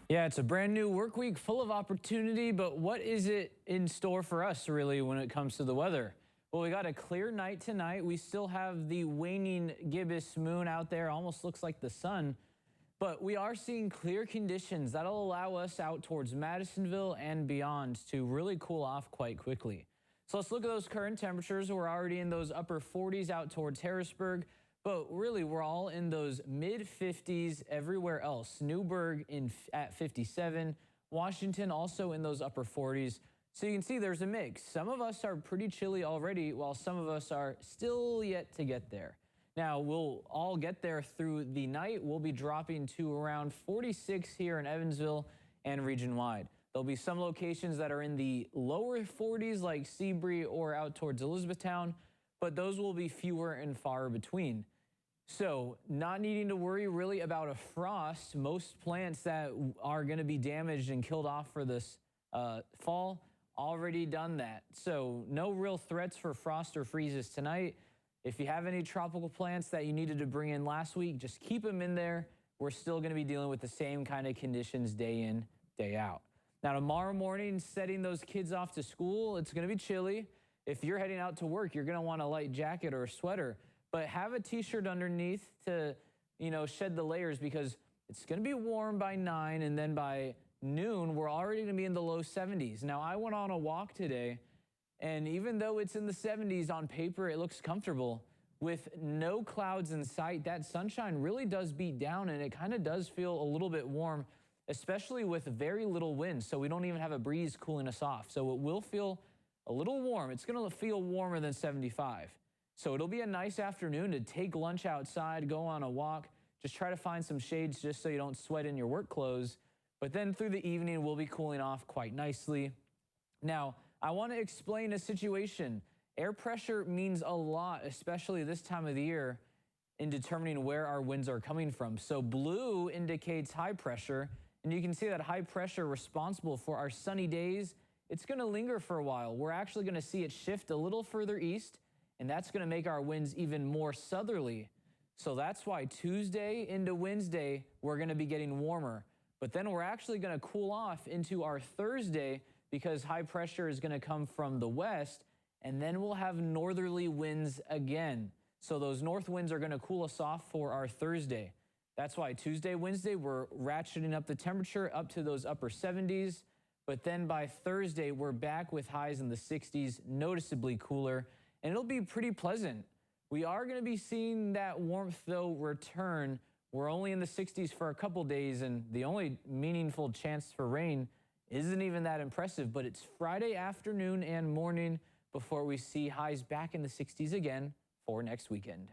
Yeah, it's a brand new work week full of opportunity, but what is it in store for us really when it comes to the weather? Well, we got a clear night tonight. We still have the waning gibbous moon out there, almost looks like the sun, but we are seeing clear conditions that'll allow us out towards Madisonville and beyond to really cool off quite quickly. So let's look at those current temperatures. We're already in those upper 40s out towards Harrisburg, but really we're all in those mid 50s everywhere else. Newburgh at 57, Washington also in those upper 40s. So you can see there's a mix. Some of us are pretty chilly already, while some of us are still yet to get there. Now, we'll all get there through the night. We'll be dropping to around 46 here in Evansville and region-wide. There'll be some locations that are in the lower 40s like Seabury or out towards Elizabethtown, but those will be fewer and far between. So not needing to worry really about a frost. Most plants that are going to be damaged and killed off for this fall already done that. So no real threats for frost or freezes tonight. If you have any tropical plants that you needed to bring in last week, just keep them in there. We're still going to be dealing with the same kind of conditions day in, day out. Now, tomorrow morning, setting those kids off to school, it's going to be chilly. If you're heading out to work, you're going to want a light jacket or a sweater, but have a t-shirt underneath to, shed the layers, because it's going to be warm by 9, and then by noon, we're already going to be in the low 70s. Now, I went on a walk today, and even though it's in the 70s on paper, it looks comfortable. With no clouds in sight, that sunshine really does beat down, and it kind of does feel a little bit warm, especially with very little wind. So we don't even have a breeze cooling us off. So it will feel a little warm. It's going to feel warmer than 75. So it'll be a nice afternoon to take lunch outside, go on a walk, just try to find some shades just so you don't sweat in your work clothes. But then through the evening, we'll be cooling off quite nicely. Now, I want to explain a situation. Air pressure means a lot, especially this time of the year, in determining where our winds are coming from. So blue indicates high pressure, and you can see that high pressure responsible for our sunny days. It's going to linger for a while. We're actually going to see it shift a little further east, and that's going to make our winds even more southerly. So that's why Tuesday into Wednesday, we're going to be getting warmer. But then we're actually going to cool off into our Thursday, because high pressure is going to come from the west, and then we'll have northerly winds again. So those north winds are going to cool us off for our Thursday. That's why Tuesday, Wednesday, we're ratcheting up the temperature up to those upper 70s. But then by Thursday, we're back with highs in the 60s, noticeably cooler, and it'll be pretty pleasant. We are going to be seeing that warmth, though, return. We're only in the 60s for a couple days, and the only meaningful chance for rain isn't even that impressive, but it's Friday afternoon and morning before we see highs back in the 60s again for next weekend.